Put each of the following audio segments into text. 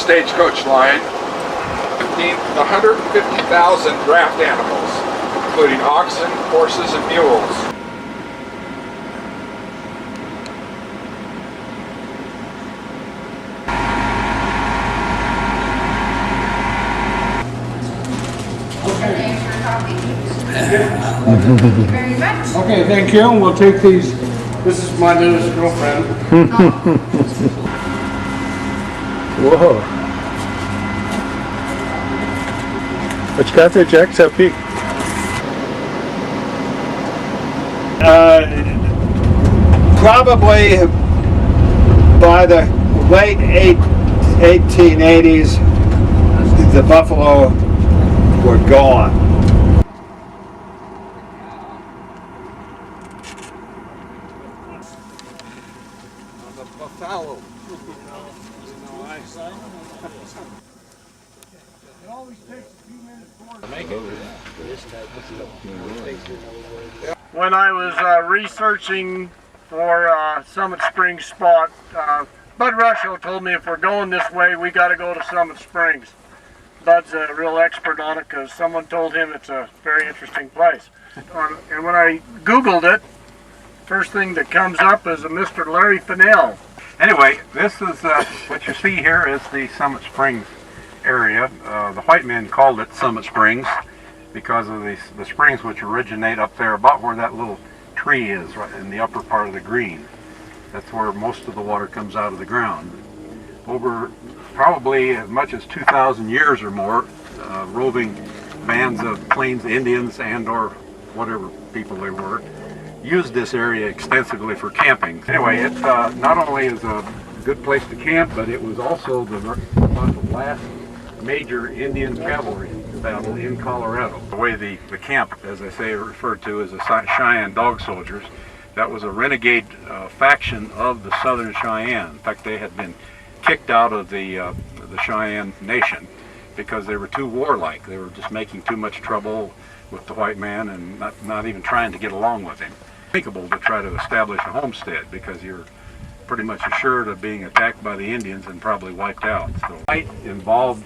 stagecoach line contained 150,000 draft animals, including oxen, horses, and mules. Thank you very much. Okay, thank you. We'll take these. This is my newest girlfriend. Whoa. What you got there, Jack? Is that peak? Probably by the late 1880s, the buffalo were gone. Buffalo. When I was researching for Summit Springs spot, Bud Rusho told me if we're going this way, we got to go to Summit Springs. Bud's a real expert on it because someone told him it's a very interesting place. And when I Googled it, first thing that comes up is a Mr. Larry Fennell. Anyway, this is what you see here is the Summit Springs area. The white men called it Summit Springs because of the springs which originate up there about where that little tree is, right in the upper part of the green. That's where most of the water comes out of the ground. Over probably as much as 2,000 years or more, roving bands of Plains Indians and or whatever people they were used this area extensively for camping. Anyway, it not only is a good place to camp, but it was also the last major Indian cavalry battle in Colorado. The way the camp, as I say, referred to as the Cheyenne Dog Soldiers, that was a renegade faction of the Southern Cheyenne. In fact, they had been kicked out of the Cheyenne Nation because they were too warlike. They were just making too much trouble with the white man and not even trying to get along with him. Unthinkable to try to establish a homestead because you're pretty much assured of being attacked by the Indians and probably wiped out. So fight involved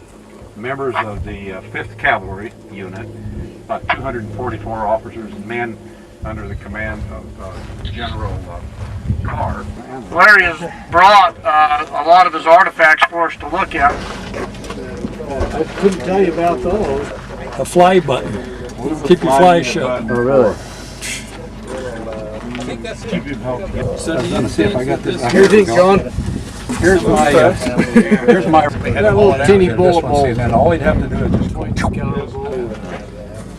members of the 5th Cavalry Unit, about 244 officers and men under the command of General Carr. Larry has brought a lot of his artifacts for us to look at. I couldn't tell you about those. A fly button. Keep your fly shut. Oh, really? See if I got this. Here's it, John. Here's my That little teeny bullet hole. and all he'd have to do is just go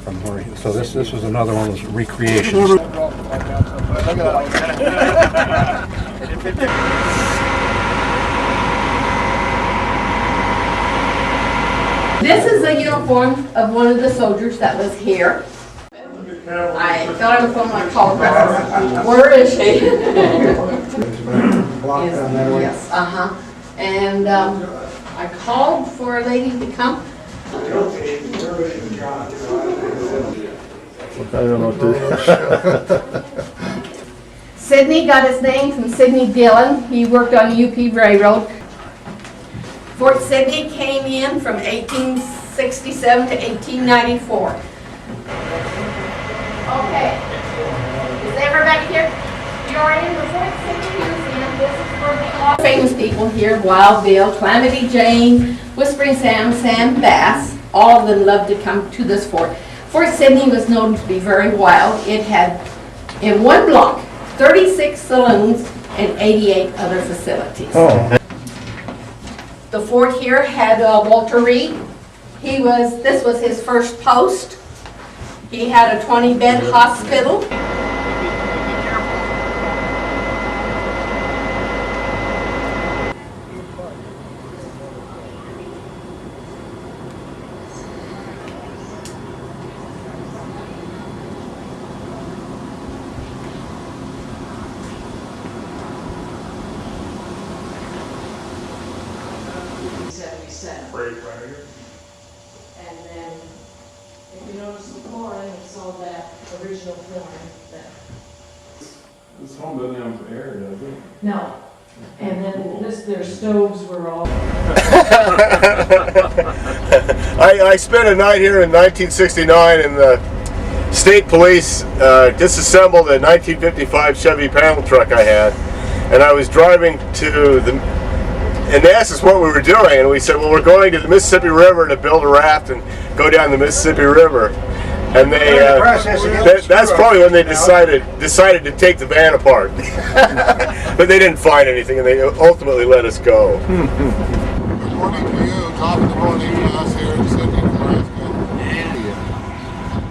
from where so this was another one of those recreations. This is a uniform of one of the soldiers that was here. I got on the phone when I called her. Where is she? Yes, And I called for a lady to come. I don't know what to Sidney got his name from Sidney Dillon. He worked on the UP Railroad. Fort Sidney came in from 1867 to 1894. Okay, is everybody here? You're in the Fort Sidney Museum. This is for the famous people here: Wild Bill, Calamity Jane, Whispering Sam, Sam Bass. All of them loved to come to this fort. Fort Sidney was known to be very wild. It had, in one block, 36 saloons and 88 other facilities. Oh. The fort here had Walter Reed. This was his first post. He had a 20-bed hospital. And then, if you notice the flooring, it's all that original flooring. This home doesn't have air, does it? No, And then their stoves were all. I spent a night here in 1969, and the state police disassembled a 1955 Chevy panel truck I had, and I was driving to the, and they asked us what we were doing, and we said, well, we're going to the Mississippi River to build a raft and go down the Mississippi River. And they that's probably when they decided to take the van apart. But they didn't find anything, and they ultimately let us go. Good morning to you. Top of the morning to us here in Sydney, Nebraska.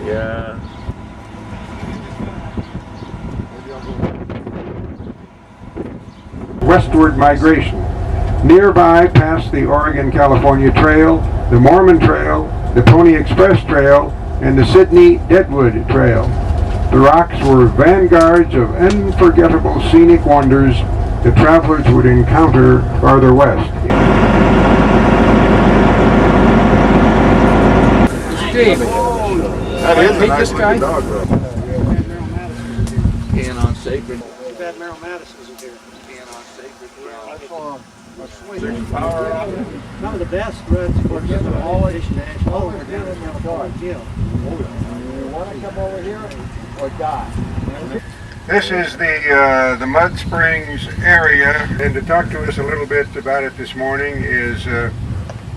Yeah. Westward migration. Nearby, past the Oregon-California Trail, the Mormon Trail, the Pony Express Trail, and the Sydney-Deadwood Trail. The rocks were vanguards of unforgettable scenic wonders that travelers would encounter farther west. Steve, That is meet this guy? Can on sacred. That Merrill Madison's in here. Can on sacred. I saw a swing. Some of the best reds, of course, are all national. We're down in California. Want to come over here or die? This is the Mud Springs area, and to talk to us a little bit about it this morning is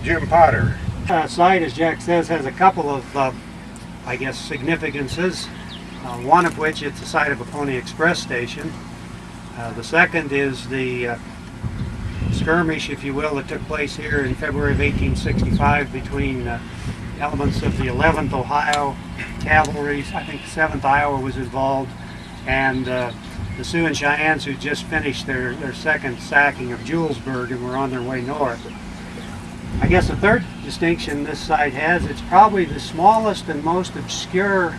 Jim Potter. Site, as Jack says, has a couple of, I guess, significances. One of which it's the site of a Pony Express station. The second is the skirmish, if you will, that took place here in February of 1865 between elements of the 11th Ohio Cavalry. I think the 7th Iowa was involved, and the Sioux and Cheyennes, who just finished their second sacking of Julesburg and were on their way north. I guess the third distinction this site has, it's probably the smallest and most obscure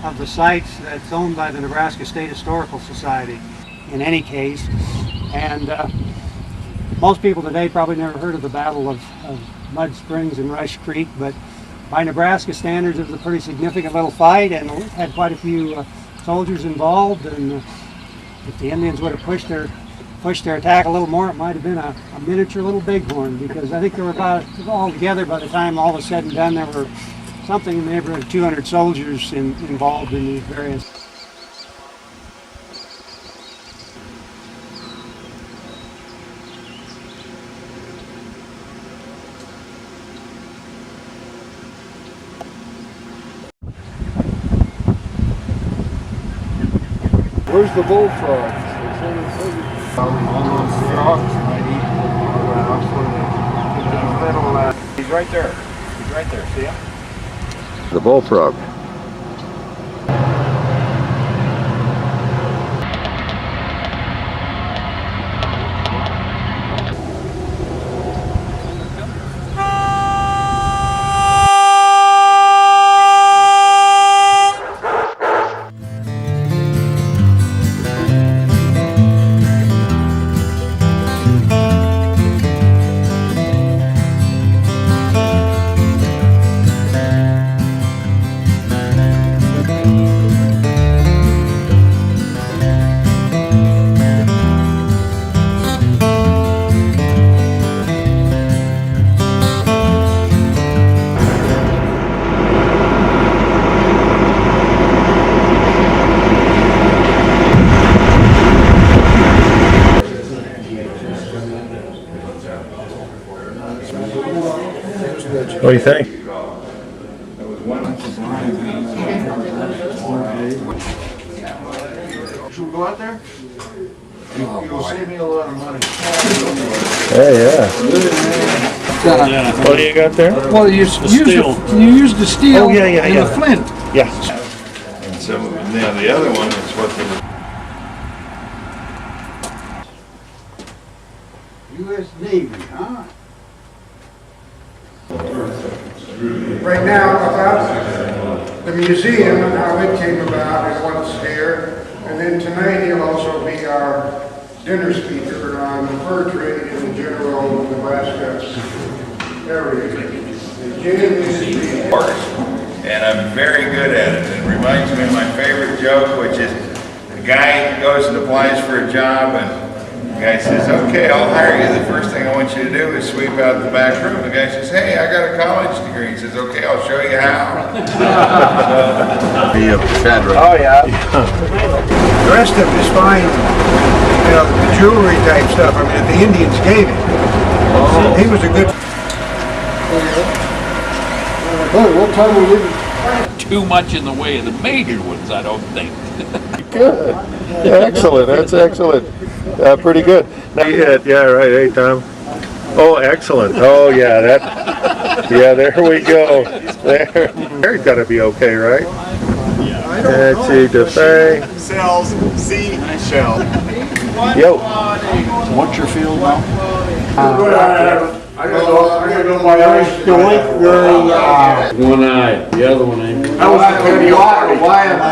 of the sites that's owned by the Nebraska State Historical Society in any case. And most people today probably never heard of the Battle of Mud Springs and Rush Creek, but by Nebraska standards it was a pretty significant little fight, and it had quite a few soldiers involved, and if the Indians would have pushed their attack a little more, it might have been a miniature little bighorn, because I think there were about, all together, by the time all was said and done, there were something in the neighborhood of 200 soldiers involved in these various. Where's the bullfrog? He's right there. He's right there. See him? The bullfrog. What do you think? Should we go out there? You'll save me a lot of money. Yeah. What do you got there? Well, you used the steel and the flint. Yeah. And so now the other one is what the U.S. Navy, huh? Right now, about the museum and how it came about and what's here. And then tonight he'll also be our dinner speaker on the fur trade in the general Nebraska area. And Jim is the and I'm very good at it. It reminds me of my favorite joke, which is the guy goes and applies for a job, and the guy says, okay, I'll hire you. The first thing I want you to do is sweep out the back room. The guy says, hey, I got a college degree. He says, okay, I'll show you how. Oh, yeah. The rest of it is fine. You know, the jewelry type stuff, I mean, that the Indians gave him. Oh. He was a good... What time were you? Too much in the way of the major ones, I don't think. Good. Excellent. That's excellent. Pretty good. Yeah, right. Hey, Tom. Oh, excellent. Oh, yeah. Yeah, there we go. There's got to be okay, right? Let's see, DeFay. Cells, seashell. Yo. What's your field now? I gotta go by ice. One eye, the other one ain't. I was going to be why am I?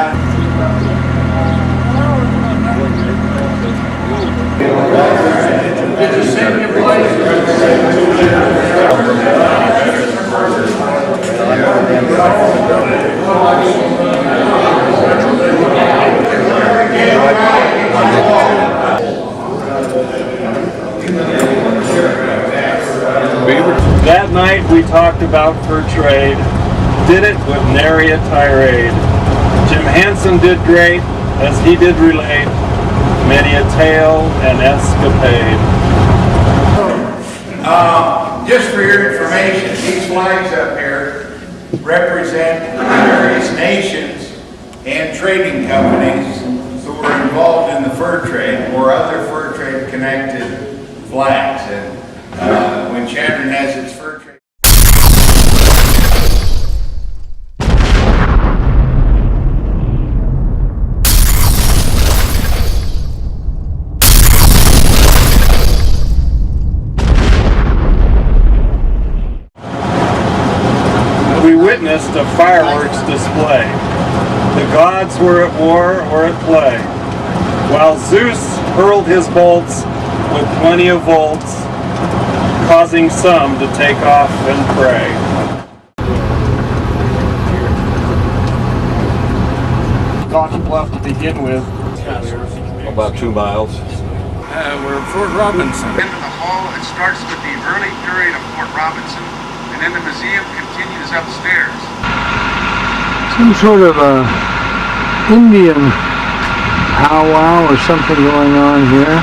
That night we talked about fur trade, did it with nary a tirade. Jim Hansen did great, as he did relate, many a tale and escapade. Just for your information, these flags up here represent various nations and trading companies who were involved in the fur trade or other fur trade connected flags. And when Chadron has its fur trade. We witnessed a fireworks display. The gods were at war or at play, while Zeus hurled his bolts with plenty of volts, causing some to take off and pray. Gotcha Bluff to begin with. About 2 miles. We're at Fort Robinson. Into the hall, it starts with the early period of Fort Robinson, and then the museum continues upstairs. Some sort of a Indian powwow or something going on here.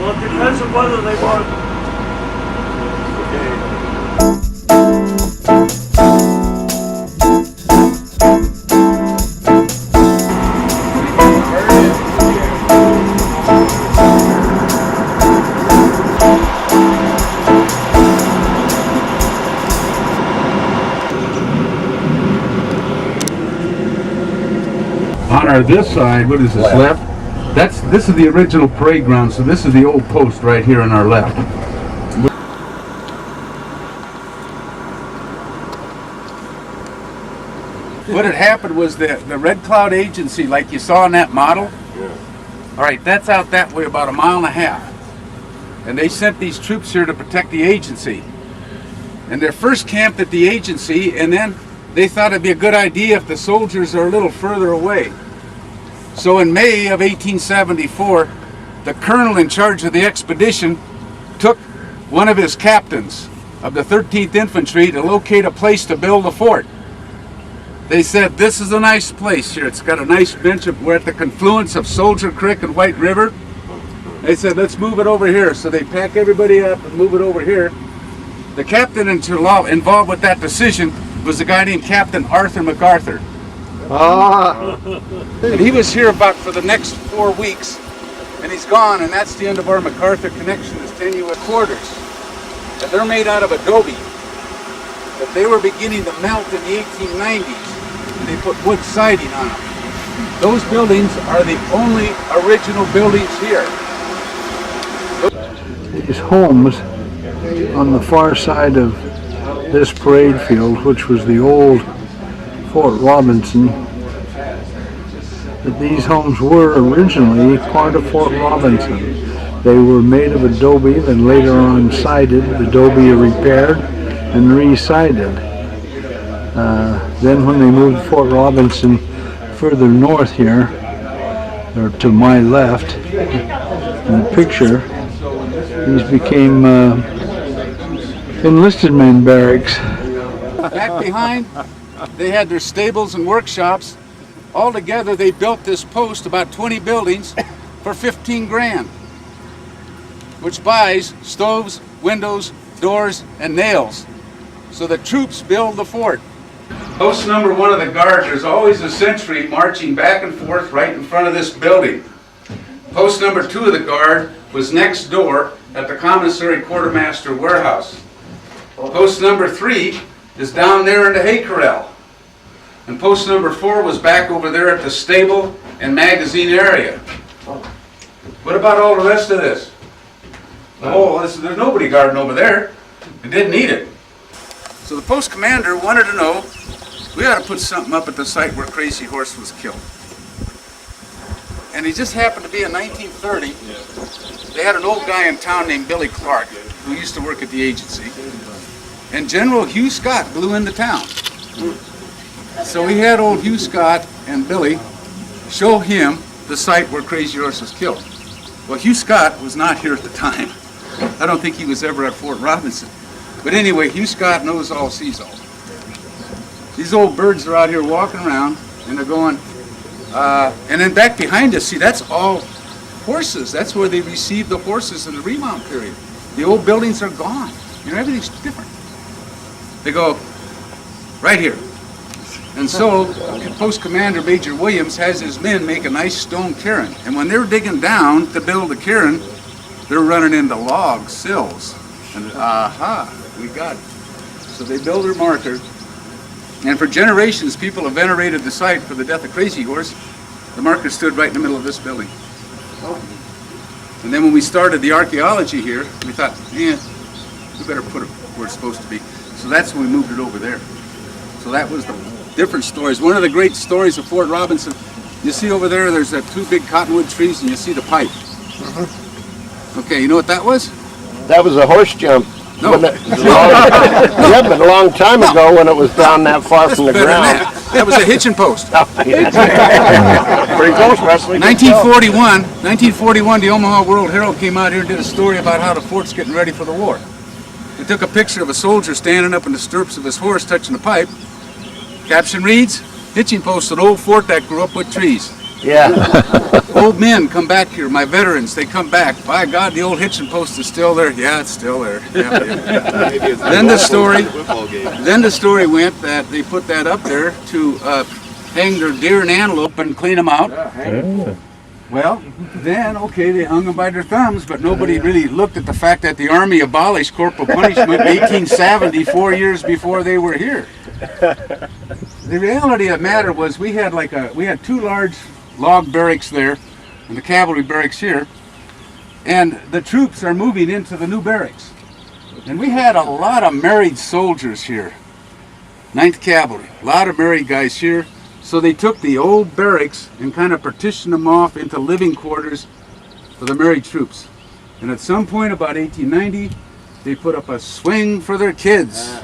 Well, it depends on whether they want. On our this side, what is this, left? This is the original parade ground, so this is the old post right here on our left. What had happened was the Red Cloud Agency, like you saw in that model, all right, that's out that way about 1.5 miles. And they sent these troops here to protect the agency. And they're first camped at the agency, and then they thought it'd be a good idea if the soldiers are a little further away. So in May of 1874, the colonel in charge of the expedition took one of his captains of the 13th Infantry to locate a place to build a fort. They said, this is a nice place here. It's got a nice bench. We're at the confluence of Soldier Creek and White River. They said, let's move it over here. So they pack everybody up and move it over here. The captain involved with that decision was a guy named Captain Arthur MacArthur. And he was here about for the next 4 weeks, and he's gone, and that's the end of our MacArthur connection, is tenuous quarters. And they're made out of adobe. But they were beginning to melt in the 1890s, and they put wood siding on them. Those buildings are the only original buildings here. These homes on the far side of this parade field, which was the old Fort Robinson, that these homes were originally part of Fort Robinson. They were made of adobe, then later on sided, adobe repaired and re-sided. Then when they moved Fort Robinson further north here, or to my left in the picture, these became enlisted men barracks. Back behind, they had their stables and workshops. Altogether, they built this post, about 20 buildings, for 15 grand, which buys stoves, windows, doors, and nails. So the troops build the fort. Post number 1 of the guard, there's always a sentry marching back and forth right in front of this building. Post number 2 of the guard was next door at the commissary quartermaster warehouse. Post number 3 is down there in the hay corral. And post number 4 was back over there at the stable and magazine area. What about all the rest of this? Oh, there's nobody guarding over there. They didn't need it. So the post commander wanted to know, we ought to put something up at the site where Crazy Horse was killed. And he just happened to be in 1930. They had an old guy in town named Billy Clark who used to work at the agency. And General Hugh Scott blew into town. So we had old Hugh Scott and Billy show him the site where Crazy Horse was killed. Well, Hugh Scott was not here at the time. I don't think he was ever at Fort Robinson. But anyway, Hugh Scott knows all, sees all. These old birds are out here walking around, and they're going, and then back behind us, see, that's all horses. That's where they received the horses in the remount period. The old buildings are gone. You know, everything's different. They go right here. And so, Post Commander Major Williams has his men make a nice stone cairn. And when they're digging down to build the cairn, they're running into log sills. And aha, we got it. So they build their marker. And for generations, people have venerated the site for the death of Crazy Horse. The marker stood right in the middle of this building. And then when we started the archaeology here, we thought, we better put it where it's supposed to be. So that's when we moved it over there. So that was the different stories. One of the great stories of Fort Robinson, you see over there, there's 2 big cottonwood trees, and you see the pipe. Okay, you know what that was? That was a horse jump. No. Yeah, but a long time ago when it was down that far from the ground. That was a hitching post. Pretty close, Wesley. 1941, the Omaha World Herald came out here and did a story about how the fort's getting ready for the war. They took a picture of a soldier standing up in the stirrups of his horse touching the pipe. Caption reads, hitching post, an old fort that grew up with trees. Yeah. Old men come back here, my veterans, they come back. By God, the old hitching post is still there. Yeah, it's still there. Yeah. Then the story went that they put that up there to hang their deer and antelope and clean them out. Well, then, okay, they hung them by their thumbs, but nobody really looked at the fact that the Army abolished corporal punishment in 1870, 4 years before they were here. The reality of the matter was we had 2 large log barracks there and the cavalry barracks here, and the troops are moving into the new barracks. And we had a lot of married soldiers here. 9th Cavalry, a lot of married guys here. So they took the old barracks and kind of partitioned them off into living quarters for the married troops. And at some point about 1890, they put up a swing for their kids.